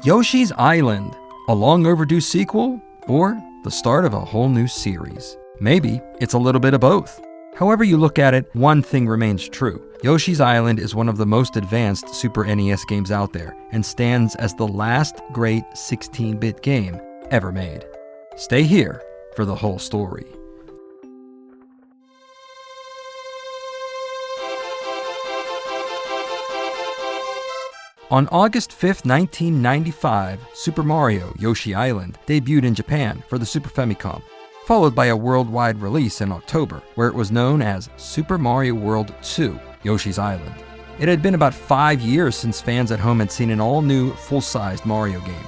Yoshi's Island, a long overdue sequel, or the start of a whole new series? Maybe it's a little bit of both. However you look at it, one thing remains true. Yoshi's Island is one of the most advanced Super NES games out there and stands as the last great 16-bit game ever made. Stay here for the whole story. On August 5th, 1995, Super Mario Yoshi Island debuted in Japan for the Super Famicom, followed by a worldwide release in October, where it was known as Super Mario World 2, Yoshi's Island. It had been about 5 years since fans at home had seen an all-new, full-sized Mario game.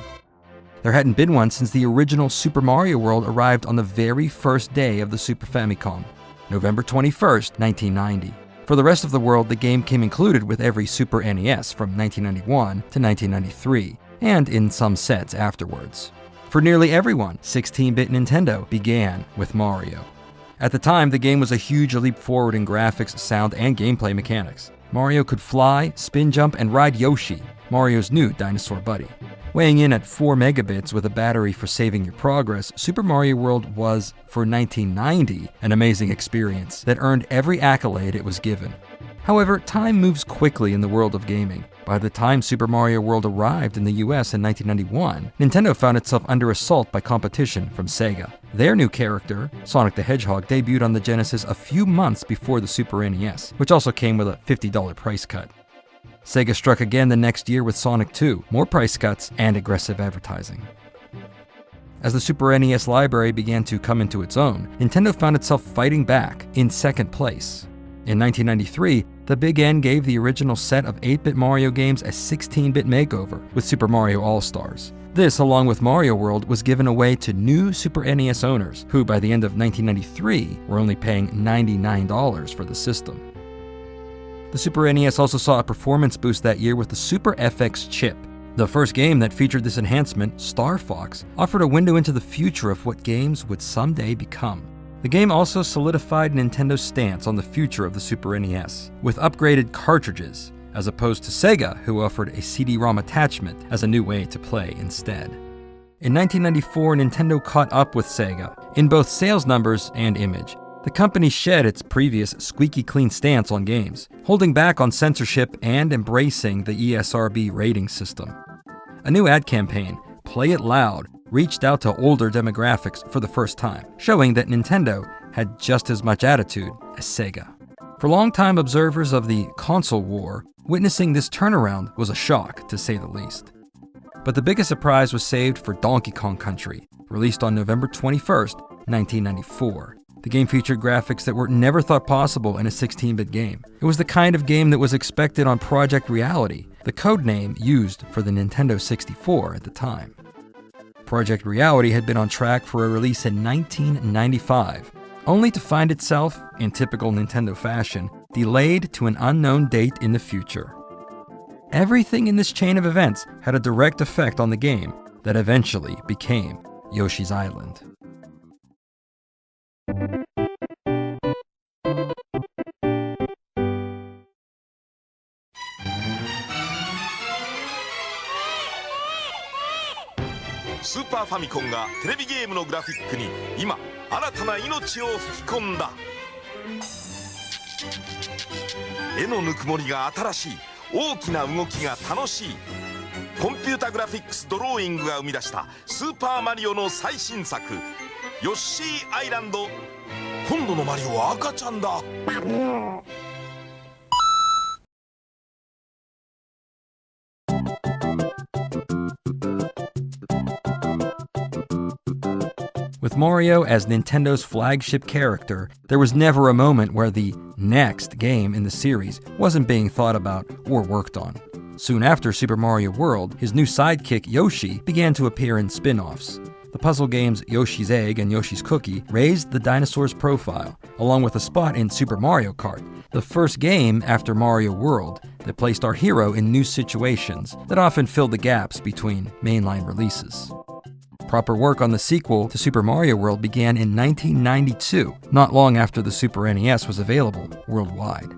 There hadn't been one since the original Super Mario World arrived on the very first day of the Super Famicom, November 21st, 1990. For the rest of the world, the game came included with every Super NES from 1991 to 1993, and in some sets afterwards. For nearly everyone, 16-bit Nintendo began with Mario. At the time, the game was a huge leap forward in graphics, sound, and gameplay mechanics. Mario could fly, spin jump, and ride Yoshi, Mario's new dinosaur buddy. Weighing in at 4 megabits with a battery for saving your progress, Super Mario World was, for 1990, an amazing experience that earned every accolade it was given. However, time moves quickly in the world of gaming. By the time Super Mario World arrived in the US in 1991, Nintendo found itself under assault by competition from Sega. Their new character, Sonic the Hedgehog, debuted on the Genesis a few months before the Super NES, which also came with a $50 price cut. Sega struck again the next year with Sonic 2, more price cuts, and aggressive advertising. As the Super NES library began to come into its own, Nintendo found itself fighting back in second place. In 1993, the Big N gave the original set of 8-bit Mario games a 16-bit makeover with Super Mario All-Stars. This, along with Mario World, was given away to new Super NES owners, who by the end of 1993 were only paying $99 for the system. The Super NES also saw a performance boost that year with the Super FX chip. The first game that featured this enhancement, Star Fox, offered a window into the future of what games would someday become. The game also solidified Nintendo's stance on the future of the Super NES, with upgraded cartridges, as opposed to Sega, who offered a CD-ROM attachment as a new way to play instead. In 1994, Nintendo caught up with Sega, in both sales numbers and image. The company shed its previous squeaky clean stance on games, holding back on censorship and embracing the ESRB rating system. A new ad campaign, Play It Loud, reached out to older demographics for the first time, showing that Nintendo had just as much attitude as Sega. For longtime observers of the console war, witnessing this turnaround was a shock, to say the least. But the biggest surprise was saved for Donkey Kong Country, released on November 21st, 1994. The game featured graphics that were never thought possible in a 16-bit game. It was the kind of game that was expected on Project Reality, the code name used for the Nintendo 64 at the time. Project Reality had been on track for a release in 1995, only to find itself, in typical Nintendo fashion, delayed to an unknown date in the future. Everything in this chain of events had a direct effect on the game that eventually became Yoshi's Island.スーパーファミコンがテレビゲームのグラフィックに今新たな命を吹き込んだ。絵のぬくもりが新しい、大きな動きが楽しい。コンピュータグラフィックスドローイングが生み出したスーパーマリオの最新作ヨッシーアイランド。今度のマリオは赤ちゃんだ。With Mario as Nintendo's flagship character, there was never a moment where the next game in the series wasn't being thought about or worked on. Soon after Super Mario World, his new sidekick Yoshi began to appear in spin-offs. The puzzle games Yoshi's Egg and Yoshi's Cookie raised the dinosaur's profile, along with a spot in Super Mario Kart, the first game after Mario World that placed our hero in new situations that often filled the gaps between mainline releases. Proper work on the sequel to Super Mario World began in 1992, not long after the Super NES was available worldwide.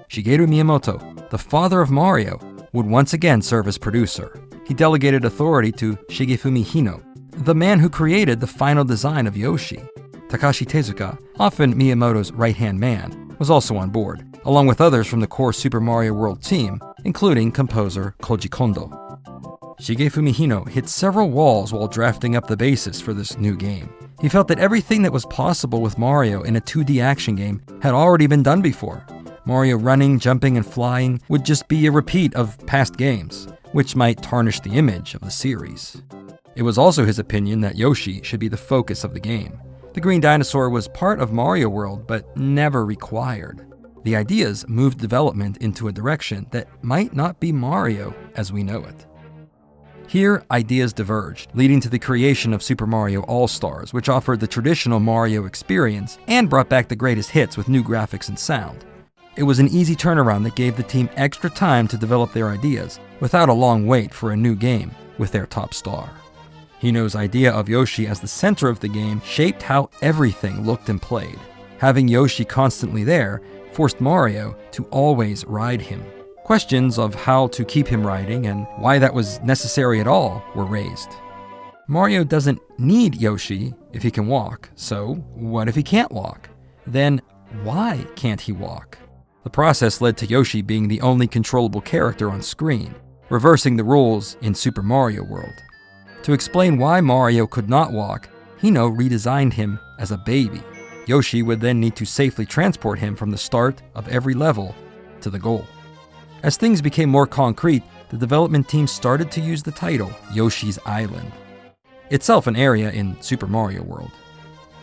Shigeru Miyamoto, the father of Mario, would once again serve as producer. he delegated authority to Shigefumi Hino, the man who created the final design of Yoshi. Takashi Tezuka, often Miyamoto's right-hand man, was also on board, along with others from the core Super Mario World team, including composer Koji Kondo. Shigefumi Hino hit several walls while drafting up the basis for this new game. He felt that everything that was possible with Mario in a 2D action game had already been done before. Mario running, jumping, and flying would just be a repeat of past games, which might tarnish the image of the series. It was also his opinion that Yoshi should be the focus of the game. The green dinosaur was part of Mario World, but never required. The ideas moved development into a direction that might not be Mario as we know it. Here, ideas diverged, leading to the creation of Super Mario All-Stars, which offered the traditional Mario experience and brought back the greatest hits with new graphics and sound. It was an easy turnaround that gave the team extra time to develop their ideas, without a long wait for a new game with their top star. Hino's idea of Yoshi as the center of the game shaped how everything looked and played. Having Yoshi constantly there forced Mario to always ride him. Questions of how to keep him riding and why that was necessary at all were raised. Mario doesn't need Yoshi if he can walk, so what if he can't walk? Then why can't he walk? The process led to Yoshi being the only controllable character on screen, reversing the rules in Super Mario World. To explain why Mario could not walk, Hino redesigned him as a baby. Yoshi would then need to safely transport him from the start of every level to the goal. As things became more concrete, the development team started to use the title Yoshi's Island, itself an area in Super Mario World.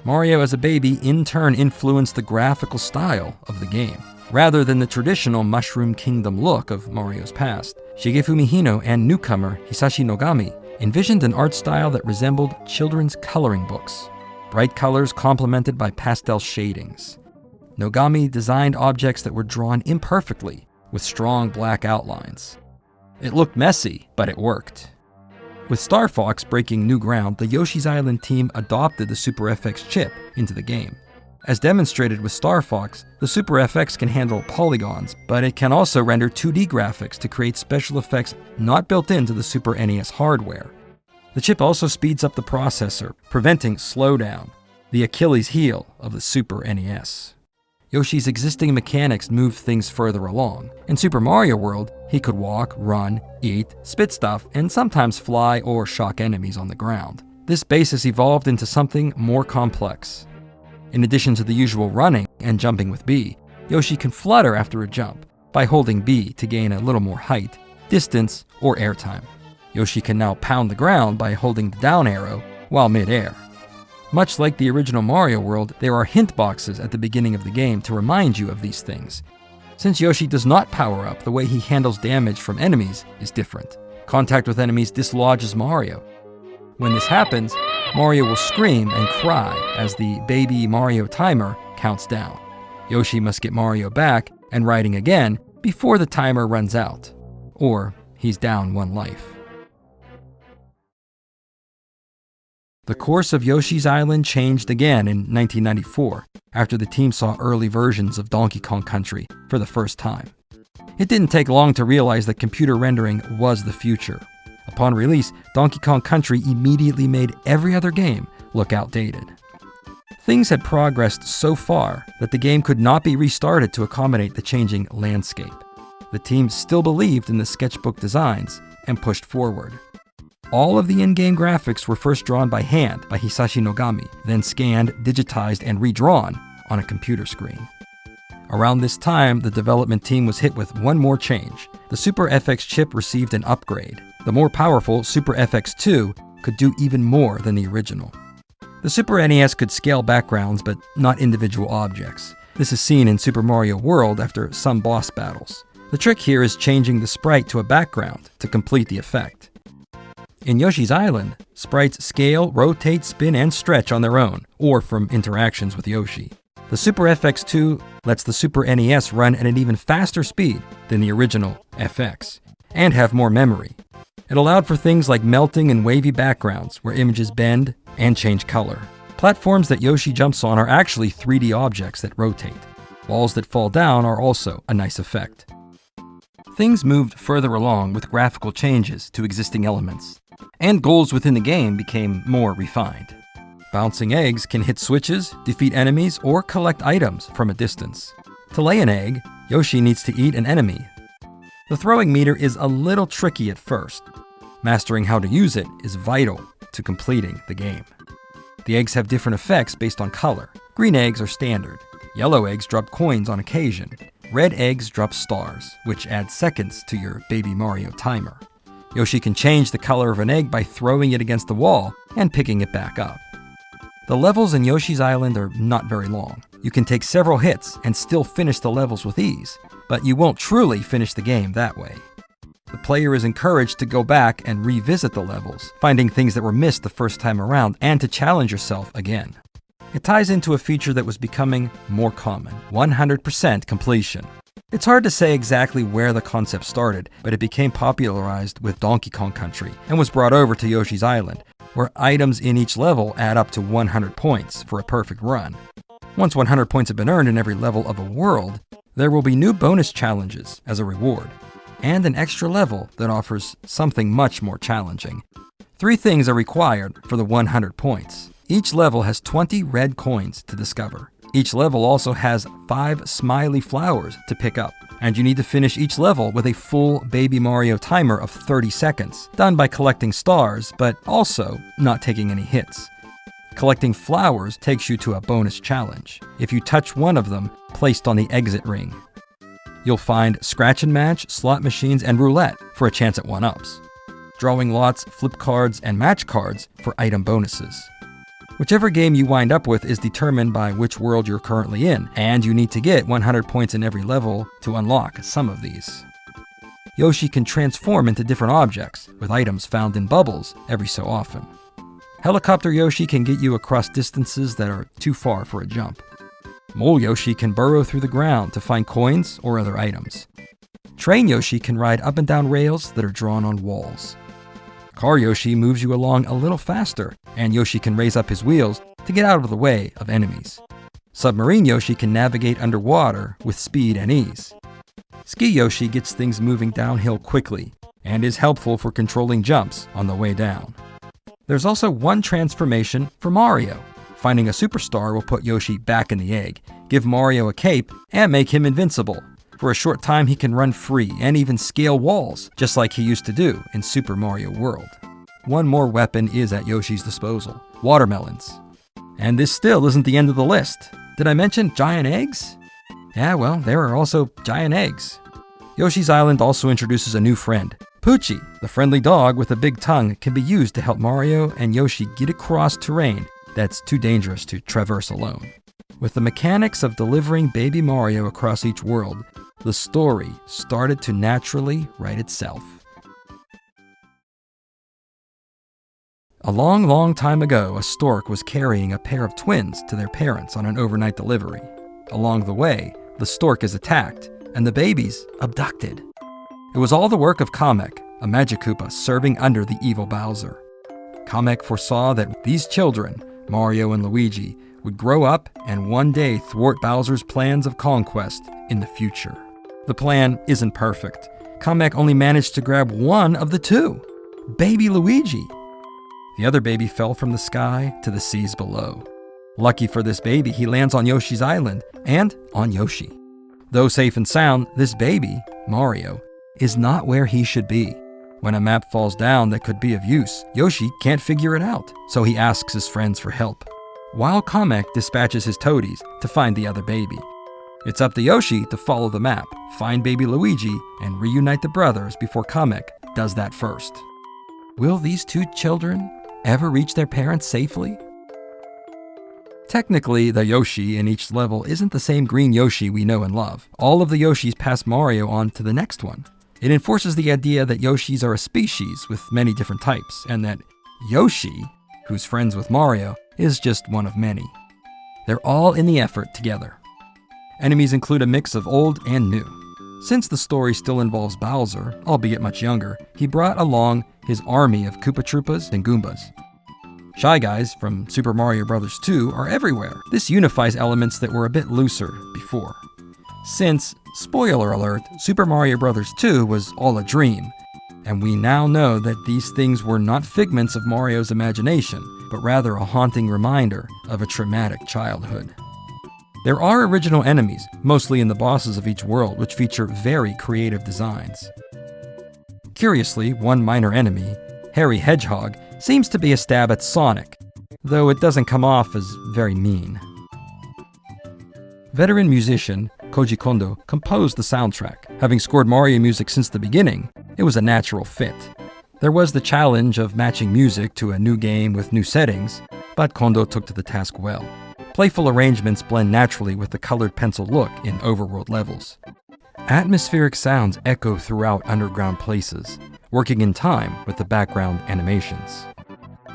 Mario as a baby in turn influenced the graphical style of the game. Rather than the traditional Mushroom Kingdom look of Mario's past, Shigefumi Hino and newcomer Hisashi Nogami envisioned an art style that resembled children's coloring books, bright colors complemented by pastel shadings. Nogami designed objects that were drawn imperfectly, with strong black outlines. It looked messy, but it worked. With Star Fox breaking new ground, the Yoshi's Island team adopted the Super FX chip into the game. As demonstrated with Star Fox, the Super FX can handle polygons, but it can also render 2D graphics to create special effects not built into the Super NES hardware. The chip also speeds up the processor, preventing slowdown, the Achilles heel of the Super NES. Yoshi's existing mechanics moved things further along. In Super Mario World, he could walk, run, eat, spit stuff, and sometimes fly or shock enemies on the ground. This basis evolved into something more complex. In addition to the usual running and jumping with B, Yoshi can flutter after a jump by holding B to gain a little more height, distance, or airtime. Yoshi can now pound the ground by holding the down arrow while mid-air. Much like the original Mario World, there are hint boxes at the beginning of the game to remind you of these things. Since Yoshi does not power up, the way he handles damage from enemies is different. Contact with enemies dislodges Mario. When this happens, Mario will scream and cry as the baby Mario timer counts down. Yoshi must get Mario back and riding again before the timer runs out, or he's down one life. The course of Yoshi's Island changed again in 1994, after the team saw early versions of Donkey Kong Country for the first time. It didn't take long to realize that computer rendering was the future. Upon release, Donkey Kong Country immediately made every other game look outdated. Things had progressed so far that the game could not be restarted to accommodate the changing landscape. The team still believed in the sketchbook designs and pushed forward. All of the in-game graphics were first drawn by hand by Hisashi Nogami, then scanned, digitized, and redrawn on a computer screen. Around this time, the development team was hit with one more change. The Super FX chip received an upgrade. The more powerful Super FX2 could do even more than the original. The Super NES could scale backgrounds, but not individual objects. This is seen in Super Mario World after some boss battles. The trick here is changing the sprite to a background to complete the effect. In Yoshi's Island, sprites scale, rotate, spin, and stretch on their own, or from interactions with Yoshi. The Super FX2 lets the Super NES run at an even faster speed than the original FX, and have more memory. It allowed for things like melting and wavy backgrounds, where images bend and change color. Platforms that Yoshi jumps on are actually 3D objects that rotate. Walls that fall down are also a nice effect. Things moved further along with graphical changes to existing elements, and goals within the game became more refined. Bouncing eggs can hit switches, defeat enemies, or collect items from a distance. To lay an egg, Yoshi needs to eat an enemy. The throwing meter is a little tricky at first. Mastering how to use it is vital to completing the game. The eggs have different effects based on color. Green eggs are standard. Yellow eggs drop coins on occasion. Red eggs drop stars, which add seconds to your Baby Mario timer. Yoshi can change the color of an egg by throwing it against the wall and picking it back up. The levels in Yoshi's Island are not very long. You can take several hits and still finish the levels with ease, but you won't truly finish the game that way. The player is encouraged to go back and revisit the levels, finding things that were missed the first time around, and to challenge yourself again. It ties into a feature that was becoming more common: 100% completion. It's hard to say exactly where the concept started, but it became popularized with Donkey Kong Country and was brought over to Yoshi's Island, where items in each level add up to 100 points for a perfect run. Once 100 points have been earned in every level of a world, there will be new bonus challenges as a reward, and an extra level that offers something much more challenging. 3 things are required for the 100 points. Each level has 20 red coins to discover. Each level also has 5 smiley flowers to pick up, and you need to finish each level with a full Baby Mario timer of 30 seconds, done by collecting stars, but also not taking any hits. Collecting flowers takes you to a bonus challenge, if you touch one of them placed on the exit ring. You'll find scratch and match, slot machines, and roulette for a chance at 1-ups. Drawing lots, flip cards, and match cards for item bonuses. Whichever game you wind up with is determined by which world you're currently in, and you need to get 100 points in every level to unlock some of these. Yoshi can transform into different objects, with items found in bubbles every so often. Helicopter Yoshi can get you across distances that are too far for a jump. Mole Yoshi can burrow through the ground to find coins or other items. Train Yoshi can ride up and down rails that are drawn on walls. Car Yoshi moves you along a little faster, and Yoshi can raise up his wheels to get out of the way of enemies. Submarine Yoshi can navigate underwater with speed and ease. Ski Yoshi gets things moving downhill quickly, and is helpful for controlling jumps on the way down. There's also one transformation for Mario. Finding a superstar will put Yoshi back in the egg, give Mario a cape, and make him invincible. For a short time, he can run free and even scale walls, just like he used to do in Super Mario World. One more weapon is at Yoshi's disposal: watermelons. And this still isn't the end of the list. Did I mention giant eggs? Yeah, well, there are also giant eggs. Yoshi's Island also introduces a new friend. Poochie, the friendly dog with a big tongue, can be used to help Mario and Yoshi get across terrain that's too dangerous to traverse alone. With the mechanics of delivering Baby Mario across each world, the story started to naturally write itself. A long, long time ago, a stork was carrying a pair of twins to their parents on an overnight delivery. Along the way, the stork is attacked, and the babies abducted. It was all the work of Kamek, a Magic Koopa serving under the evil Bowser. Kamek foresaw that these children, Mario and Luigi, would grow up and one day thwart Bowser's plans of conquest in the future. The plan isn't perfect. Kamek only managed to grab one of the two, baby Luigi. The other baby fell from the sky to the seas below. Lucky for this baby, he lands on Yoshi's Island and on Yoshi. Though safe and sound, this baby, Mario, is not where he should be. When a map falls down that could be of use, Yoshi can't figure it out, so he asks his friends for help, while Kamek dispatches his toadies to find the other baby. It's up to Yoshi to follow the map, find baby Luigi, and reunite the brothers before Kamek does that first. Will these two children ever reach their parents safely? Technically, the Yoshi in each level isn't the same green Yoshi we know and love. All of the Yoshis pass Mario on to the next one. It enforces the idea that Yoshis are a species with many different types, and that Yoshi, who's friends with Mario, is just one of many. They're all in the effort together. Enemies include a mix of old and new. Since the story still involves Bowser, albeit much younger, he brought along his army of Koopa Troopas and Goombas. Shy Guys from Super Mario Bros. 2 are everywhere. This unifies elements that were a bit looser before. since, spoiler alert, Super Mario Bros. 2 was all a dream, and we now know that these things were not figments of Mario's imagination, but rather a haunting reminder of a traumatic childhood. There are original enemies, mostly in the bosses of each world, which feature very creative designs. Curiously, one minor enemy, Hairy Hedgehog, seems to be a stab at Sonic, though it doesn't come off as very mean. Veteran musician Koji Kondo composed the soundtrack. Having scored Mario music since the beginning, it was a natural fit. There was the challenge of matching music to a new game with new settings, but Kondo took to the task well. Playful arrangements blend naturally with the colored pencil look in overworld levels. Atmospheric sounds echo throughout underground places, working in time with the background animations.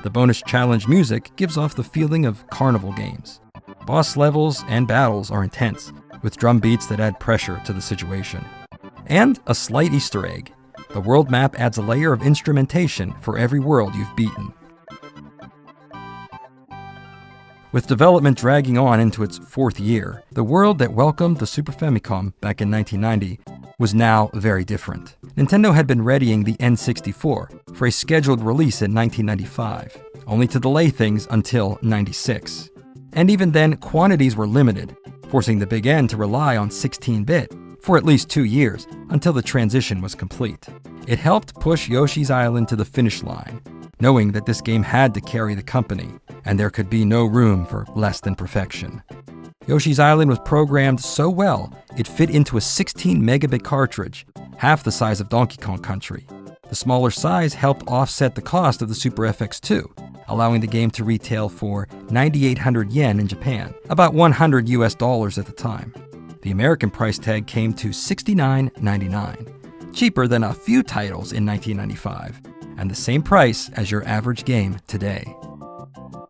The bonus challenge music gives off the feeling of carnival games. Boss levels and battles are intense, with drum beats that add pressure to the situation. And a slight Easter egg. The world map adds a layer of instrumentation for every world you've beaten. With development dragging on into its 4th year, the world that welcomed the Super Famicom back in 1990 was now very different. Nintendo had been readying the N64 for a scheduled release in 1995, only to delay things until 96. And even then, quantities were limited, forcing the Big N to rely on 16-bit for at least 2 years until the transition was complete. It helped push Yoshi's Island to the finish line, knowing that this game had to carry the company, and there could be no room for less than perfection. Yoshi's Island was programmed so well, it fit into a 16-megabit cartridge, half the size of Donkey Kong Country. The smaller size helped offset the cost of the Super FX2, allowing the game to retail for 9,800 yen in Japan, about $100 US at the time. The American price tag came to $69.99, cheaper than a few titles in 1995, and the same price as your average game today.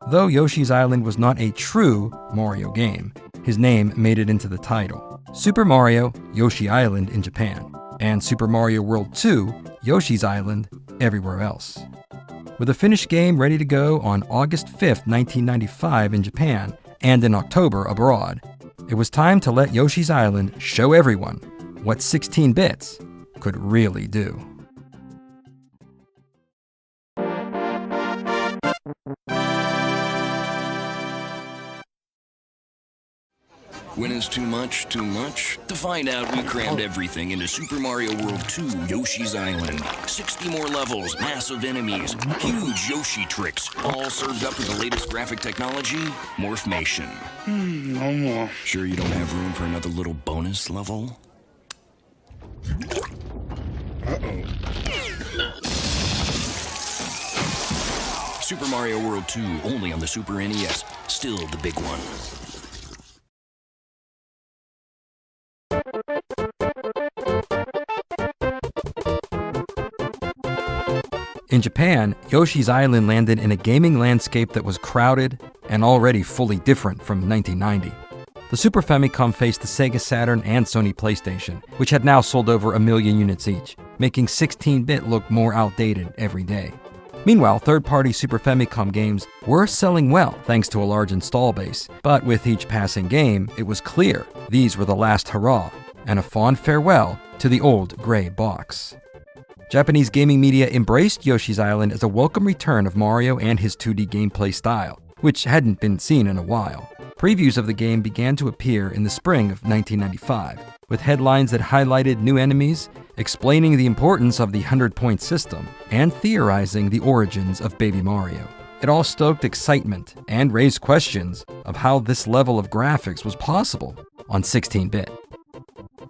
Though Yoshi's Island was not a true Mario game, his name made it into the title. Super Mario Yoshi Island in Japan, and Super Mario World 2 Yoshi's Island everywhere else. With a finished game ready to go on August 5th, 1995 in Japan, and in October abroad, it was time to let Yoshi's Island show everyone what 16 bits could really do. When is too much too much? To find out, we crammed everything into Super Mario World 2 Yoshi's Island. 60 more levels, massive enemies, huge Yoshi tricks, all served up with the latest graphic technology, Morphmation. No more. Sure you don't have room for another little bonus level? Uh-oh. Super Mario World 2, only on the Super NES. Still the big one. In Japan, Yoshi's Island landed in a gaming landscape that was crowded and already fully different from 1990. The Super Famicom faced the Sega Saturn and Sony PlayStation, which had now sold over 1 million units each, making 16-bit look more outdated every day. Meanwhile, third-party Super Famicom games were selling well thanks to a large install base, but with each passing game, it was clear these were the last hurrah and a fond farewell to the old gray box. Japanese gaming media embraced Yoshi's Island as a welcome return of Mario and his 2D gameplay style, which hadn't been seen in a while. Previews of the game began to appear in the spring of 1995, with headlines that highlighted new enemies, explaining the importance of the 100-point system, and theorizing the origins of Baby Mario. It all stoked excitement and raised questions of how this level of graphics was possible on 16-bit.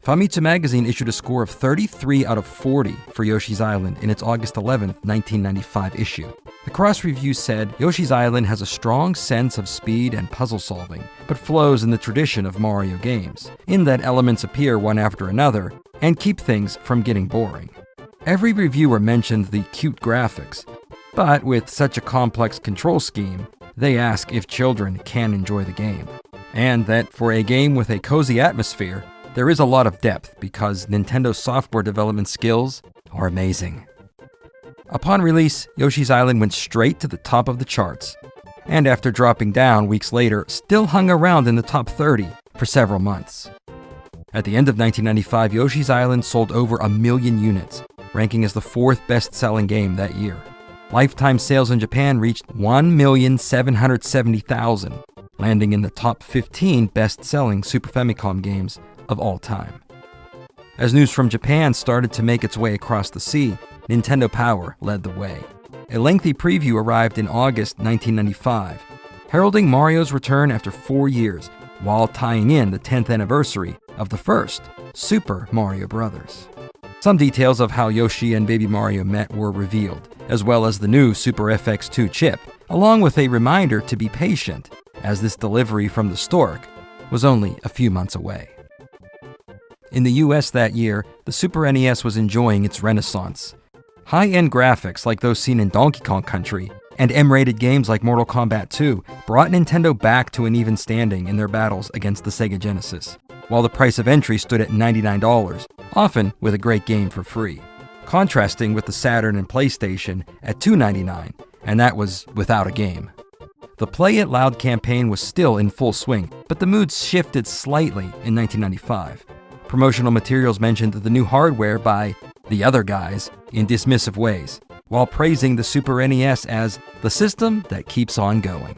Famitsu magazine issued a score of 33 out of 40 for Yoshi's Island in its August 11, 1995 issue. The cross-review said, Yoshi's Island has a strong sense of speed and puzzle solving, but flows in the tradition of Mario games, in that elements appear one after another and keep things from getting boring. Every reviewer mentioned the cute graphics, but with such a complex control scheme, they ask if children can enjoy the game. And that for a game with a cozy atmosphere, there is a lot of depth because Nintendo's software development skills are amazing. Upon release, Yoshi's Island went straight to the top of the charts, and after dropping down weeks later, still hung around in the top 30 for several months. At the end of 1995, Yoshi's Island sold over 1 million units, ranking as the 4th best-selling game that year. Lifetime sales in Japan reached 1,770,000, landing in the top 15 best-selling Super Famicom games of all time. As news from Japan started to make its way across the sea, Nintendo Power led the way. A lengthy preview arrived in August 1995, heralding Mario's return after 4 years, while tying in the 10th anniversary of the first Super Mario Bros. Some details of how Yoshi and Baby Mario met were revealed, as well as the new Super FX2 chip, along with a reminder to be patient, as this delivery from the stork was only a few months away. In the US that year, the Super NES was enjoying its renaissance. High-end graphics like those seen in Donkey Kong Country and M-rated games like Mortal Kombat 2 brought Nintendo back to an even standing in their battles against the Sega Genesis, while the price of entry stood at $99, often with a great game for free, contrasting with the Saturn and PlayStation at $299, and that was without a game. The Play It Loud campaign was still in full swing, but the mood shifted slightly in 1995. Promotional materials mentioned the new hardware by the other guys in dismissive ways, while praising the Super NES as the system that keeps on going.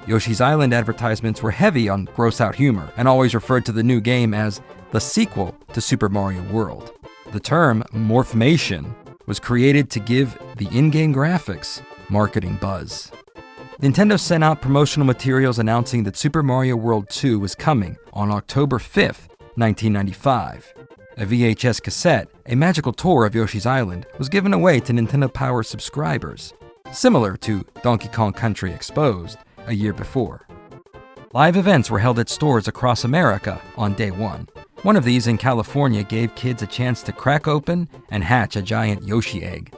Yoshi's Island advertisements were heavy on gross-out humor and always referred to the new game as the sequel to Super Mario World. The term Morphmation was created to give the in-game graphics marketing buzz. Nintendo sent out promotional materials announcing that Super Mario World 2 was coming on October 5th, 1995. A VHS cassette, a magical tour of Yoshi's Island, was given away to Nintendo Power subscribers, similar to Donkey Kong Country Exposed a year before. Live events were held at stores across America on day one. One of these in California gave kids a chance to crack open and hatch a giant Yoshi egg.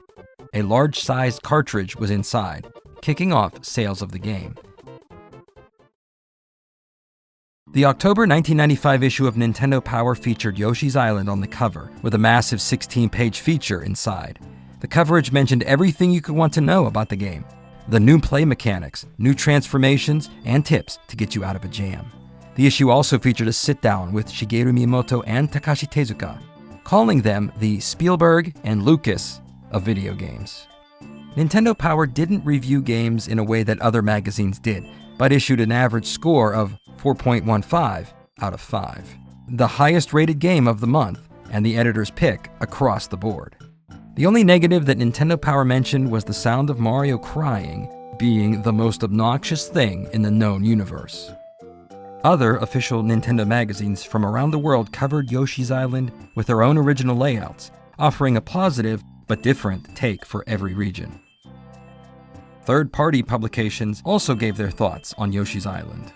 A large-sized cartridge was inside, kicking off sales of the game. The October 1995 issue of Nintendo Power featured Yoshi's Island on the cover, with a massive 16-page feature inside. The coverage mentioned everything you could want to know about the game: the new play mechanics, new transformations, and tips to get you out of a jam. The issue also featured a sit-down with Shigeru Miyamoto and Takashi Tezuka, calling them the Spielberg and Lucas of video games. Nintendo Power didn't review games in a way that other magazines did, but issued an average score of 4.15 out of 5. The highest rated game of the month, and the editor's pick across the board. The only negative that Nintendo Power mentioned was the sound of Mario crying being the most obnoxious thing in the known universe. Other official Nintendo magazines from around the world covered Yoshi's Island with their own original layouts, offering a positive but different take for every region. Third-party publications also gave their thoughts on Yoshi's Island.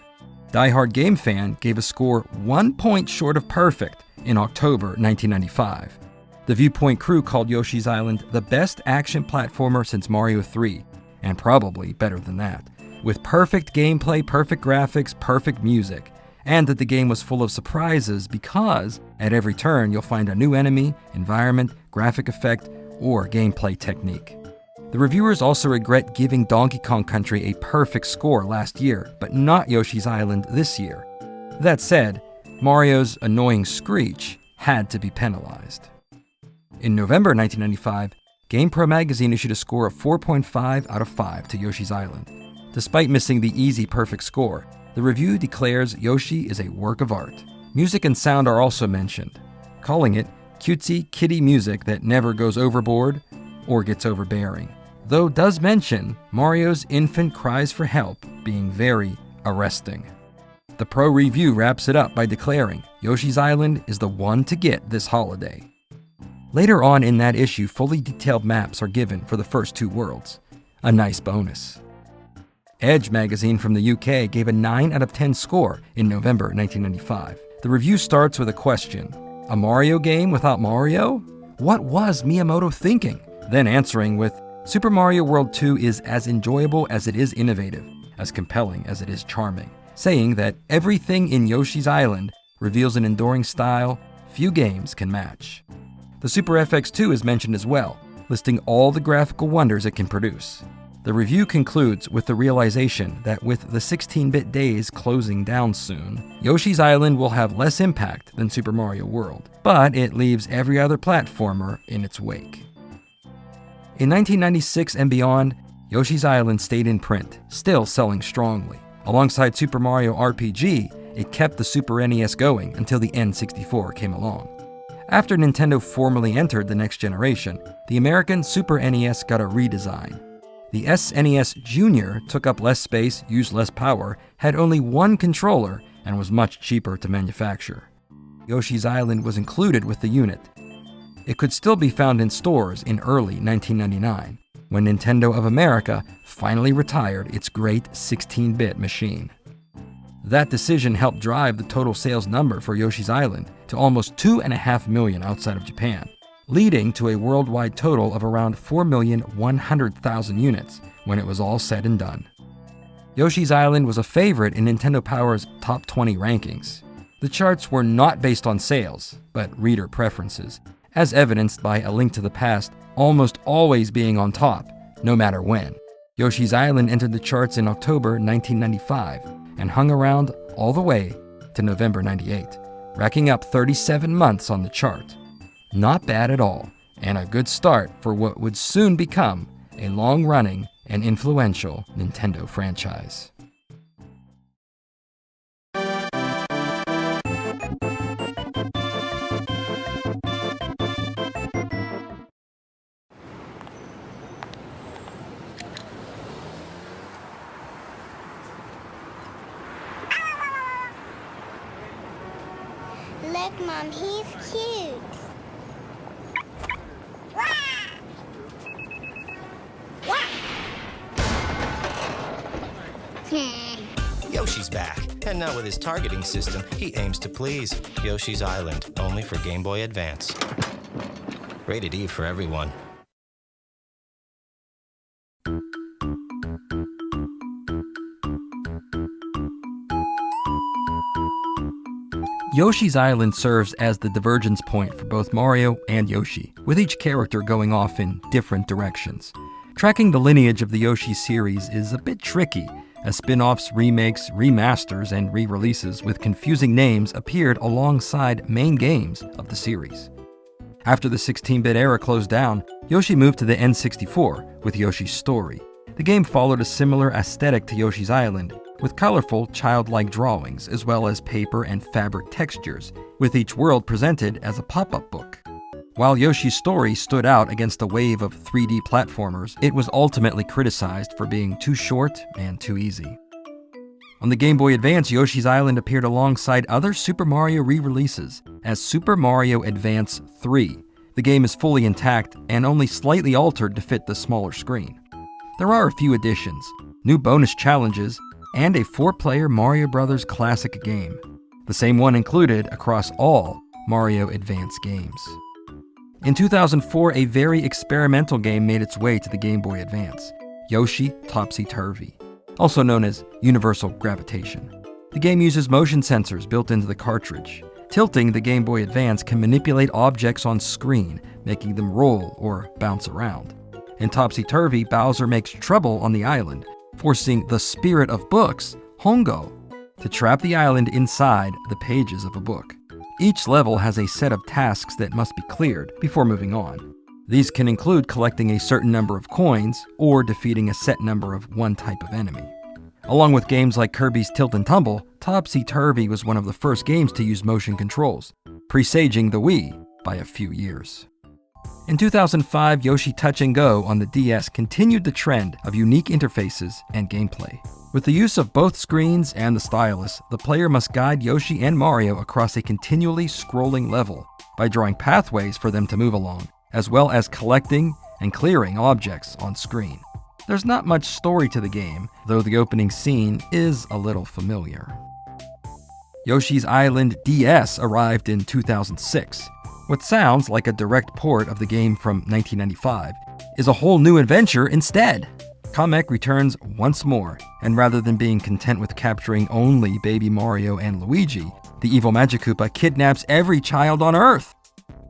Die Hard Game Fan gave a score 1 point short of perfect in October 1995. The Viewpoint crew called Yoshi's Island the best action platformer since Mario 3, and probably better than that, with perfect gameplay, perfect graphics, perfect music, and that the game was full of surprises because at every turn you'll find a new enemy, environment, graphic effect, or gameplay technique. The reviewers also regret giving Donkey Kong Country a perfect score last year, but not Yoshi's Island this year. That said, Mario's annoying screech had to be penalized. In November 1995, GamePro magazine issued a score of 4.5 out of 5 to Yoshi's Island. Despite missing the easy perfect score, the review declares Yoshi is a work of art. Music and sound are also mentioned, calling it cutesy kiddie music that never goes overboard or gets overbearing, though does mention Mario's infant cries for help being very arresting. The pro review wraps it up by declaring Yoshi's Island is the one to get this holiday. Later on in that issue, fully detailed maps are given for the first 2 worlds. A nice bonus. Edge magazine from the UK gave a 9 out of 10 score in November 1995. The review starts with a question: a Mario game without Mario? What was Miyamoto thinking? Then answering with, Super Mario World 2 is as enjoyable as it is innovative, as compelling as it is charming, saying that everything in Yoshi's Island reveals an enduring style few games can match. The Super FX2 is mentioned as well, listing all the graphical wonders it can produce. The review concludes with the realization that with the 16-bit days closing down soon, Yoshi's Island will have less impact than Super Mario World, but it leaves every other platformer in its wake. In 1996 and beyond, Yoshi's Island stayed in print, still selling strongly. Alongside Super Mario RPG, it kept the Super NES going until the N64 came along. After Nintendo formally entered the next generation, the American Super NES got a redesign. The SNES Junior took up less space, used less power, had only one controller, and was much cheaper to manufacture. Yoshi's Island was included with the unit. It could still be found in stores in early 1999, when Nintendo of America finally retired its great 16-bit machine. That decision helped drive the total sales number for Yoshi's Island to almost 2.5 million outside of Japan, leading to a worldwide total of around 4,100,000 units when it was all said and done. Yoshi's Island was a favorite in Nintendo Power's Top 20 rankings. The charts were not based on sales, but reader preferences, as evidenced by A Link to the Past almost always being on top, no matter when. Yoshi's Island entered the charts in October 1995 and hung around all the way to November 98, racking up 37 months on the chart. Not bad at all, and a good start for what would soon become a long-running and influential Nintendo franchise. Look, Mom, he's cute. Yoshi's back, and now with his targeting system, he aims to please. Yoshi's Island, only for Game Boy Advance. Rated E for everyone. Yoshi's Island serves as the divergence point for both Mario and Yoshi, with each character going off in different directions. Tracking the lineage of the Yoshi series is a bit tricky, as spin-offs, remakes, remasters, and re-releases with confusing names appeared alongside main games of the series. After the 16-bit era closed down, Yoshi moved to the N64 with Yoshi's Story. The game followed a similar aesthetic to Yoshi's Island, with colorful, childlike drawings, as well as paper and fabric textures, with each world presented as a pop-up book. While Yoshi's Story stood out against a wave of 3D platformers, it was ultimately criticized for being too short and too easy. On the Game Boy Advance, Yoshi's Island appeared alongside other Super Mario re-releases as Super Mario Advance 3. The game is fully intact and only slightly altered to fit the smaller screen. There are a few additions, new bonus challenges, and a 4-player Mario Bros. Classic game, the same one included across all Mario Advance games. In 2004, a very experimental game made its way to the Game Boy Advance, Yoshi Topsy-Turvy, also known as Universal Gravitation. The game uses motion sensors built into the cartridge. Tilting the Game Boy Advance can manipulate objects on screen, making them roll or bounce around. In Topsy-Turvy, Bowser makes trouble on the island, forcing the spirit of books, Hongo, to trap the island inside the pages of a book. Each level has a set of tasks that must be cleared before moving on. These can include collecting a certain number of coins or defeating a set number of one type of enemy. Along with games like Kirby's Tilt and Tumble, Topsy-Turvy was one of the first games to use motion controls, presaging the Wii by a few years. In 2005, Yoshi Touch and Go on the DS continued the trend of unique interfaces and gameplay. With the use of both screens and the stylus, the player must guide Yoshi and Mario across a continually scrolling level by drawing pathways for them to move along, as well as collecting and clearing objects on screen. There's not much story to the game, though the opening scene is a little familiar. Yoshi's Island DS arrived in 2006. What sounds like a direct port of the game from 1995 is a whole new adventure instead. Kamek returns once more, and rather than being content with capturing only baby Mario and Luigi, the evil Magic Koopa kidnaps every child on Earth.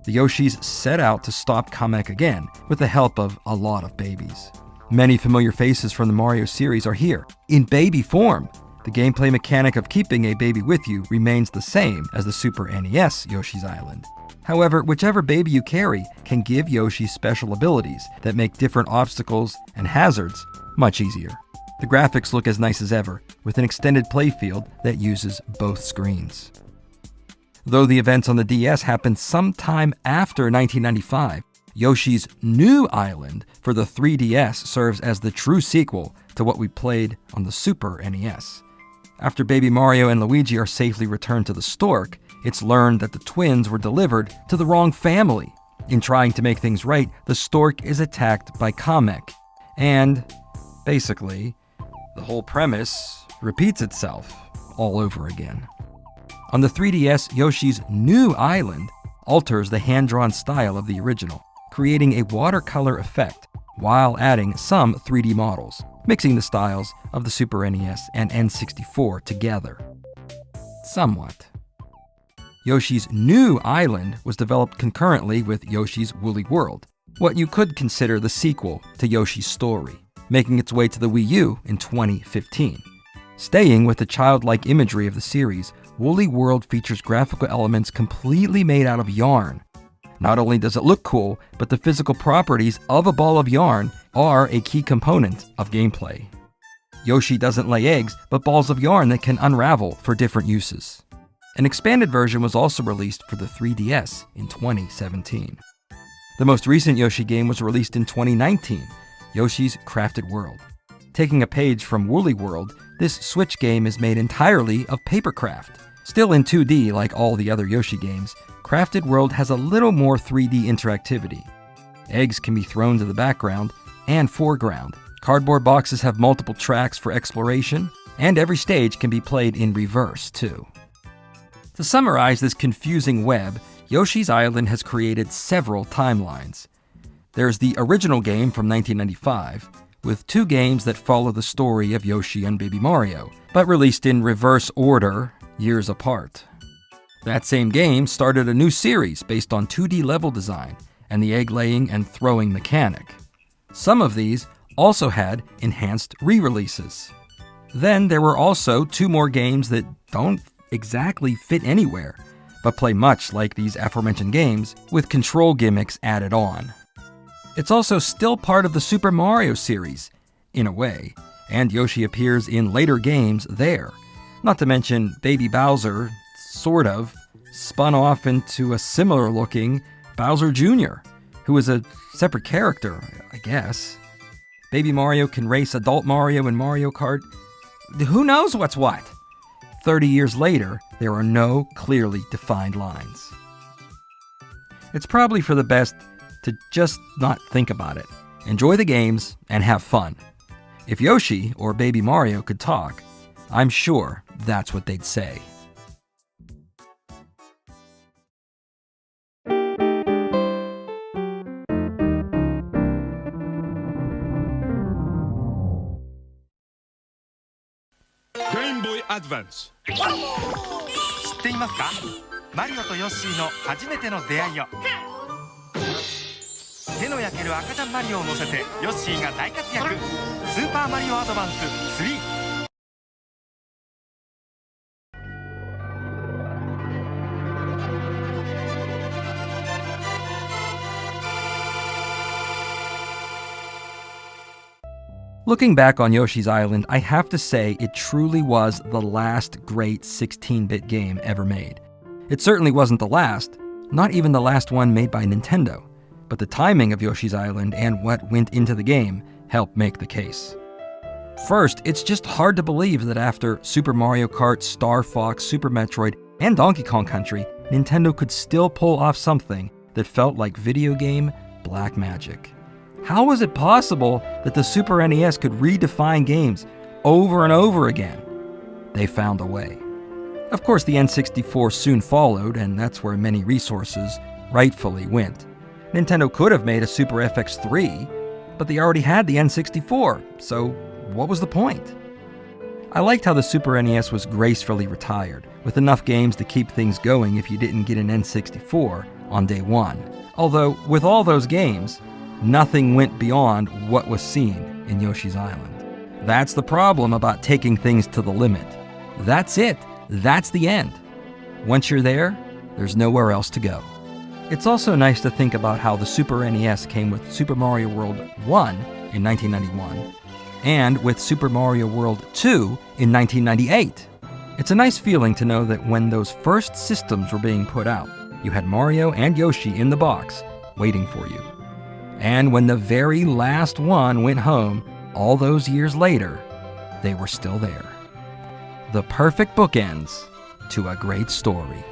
The Yoshis set out to stop Kamek again, with the help of a lot of babies. Many familiar faces from the Mario series are here, in baby form. The gameplay mechanic of keeping a baby with you remains the same as the Super NES Yoshi's Island. However, whichever baby you carry can give Yoshi special abilities that make different obstacles and hazards much easier. The graphics look as nice as ever, with an extended playfield that uses both screens. Though the events on the DS happened sometime after 1995, Yoshi's New Island for the 3DS serves as the true sequel to what we played on the Super NES. After Baby Mario and Luigi are safely returned to the stork, it's learned that the twins were delivered to the wrong family. In trying to make things right, the stork is attacked by Kamek. And, basically, the whole premise repeats itself all over again. On the 3DS, Yoshi's New Island alters the hand-drawn style of the original, creating a watercolor effect while adding some 3D models, mixing the styles of the Super NES and N64 together. Somewhat. Yoshi's New Island was developed concurrently with Yoshi's Woolly World, what you could consider the sequel to Yoshi's Story, making its way to the Wii U in 2015. Staying with the childlike imagery of the series, Woolly World features graphical elements completely made out of yarn. Not only does it look cool, but the physical properties of a ball of yarn are a key component of gameplay. Yoshi doesn't lay eggs, but balls of yarn that can unravel for different uses. An expanded version was also released for the 3DS in 2017. The most recent Yoshi game was released in 2019, Yoshi's Crafted World. Taking a page from Woolly World, this Switch game is made entirely of papercraft. Still in 2D like all the other Yoshi games, Crafted World has a little more 3D interactivity. Eggs can be thrown to the background and foreground. Cardboard boxes have multiple tracks for exploration, and every stage can be played in reverse, too. To summarize this confusing web, Yoshi's Island has created several timelines. There's the original game from 1995, with 2 games that follow the story of Yoshi and Baby Mario, but released in reverse order, years apart. That same game started a new series based on 2D level design and the egg-laying and throwing mechanic. Some of these also had enhanced re-releases. Then there were also 2 more games that don't exactly fit anywhere, but play much like these aforementioned games, with control gimmicks added on. It's also still part of the Super Mario series, in a way, and Yoshi appears in later games there. Not to mention Baby Bowser, sort of, spun off into a similar-looking Bowser Jr., who is a separate character, I guess. Baby Mario can race adult Mario in Mario Kart. Who knows what's what? 30 years later, there are no clearly defined lines. It's probably for the best to just not think about it. Enjoy the games and have fun. If Yoshi or Baby Mario could talk, I'm sure that's what they'd say. Game Boy Advance 知っていますか？マリオとヨッシーの初めての出会いを。手の焼ける赤ちゃんマリオを乗せてヨッシーが大活躍。スーパーマリオアドバンス3。Looking back on Yoshi's Island, I have to say it truly was the last great 16-bit game ever made. It certainly wasn't the last, not even the last one made by Nintendo, but the timing of Yoshi's Island and what went into the game helped make the case. First, it's just hard to believe that after Super Mario Kart, Star Fox, Super Metroid, and Donkey Kong Country, Nintendo could still pull off something that felt like video game black magic. How was it possible that the Super NES could redefine games over and over again? They found a way. Of course, the N64 soon followed, and that's where many resources rightfully went. Nintendo could have made a Super FX3, but they already had the N64, so what was the point? I liked how the Super NES was gracefully retired, with enough games to keep things going if you didn't get an N64 on day one. Although, with all those games, nothing went beyond what was seen in Yoshi's Island. That's the problem about taking things to the limit. That's it. That's the end. Once you're there, there's nowhere else to go. It's also nice to think about how the Super NES came with Super Mario World 1 in 1991 and with Super Mario World 2 in 1998. It's a nice feeling to know that when those first systems were being put out, you had Mario and Yoshi in the box waiting for you. And when the very last one went home, all those years later, they were still there. The perfect bookends to a great story.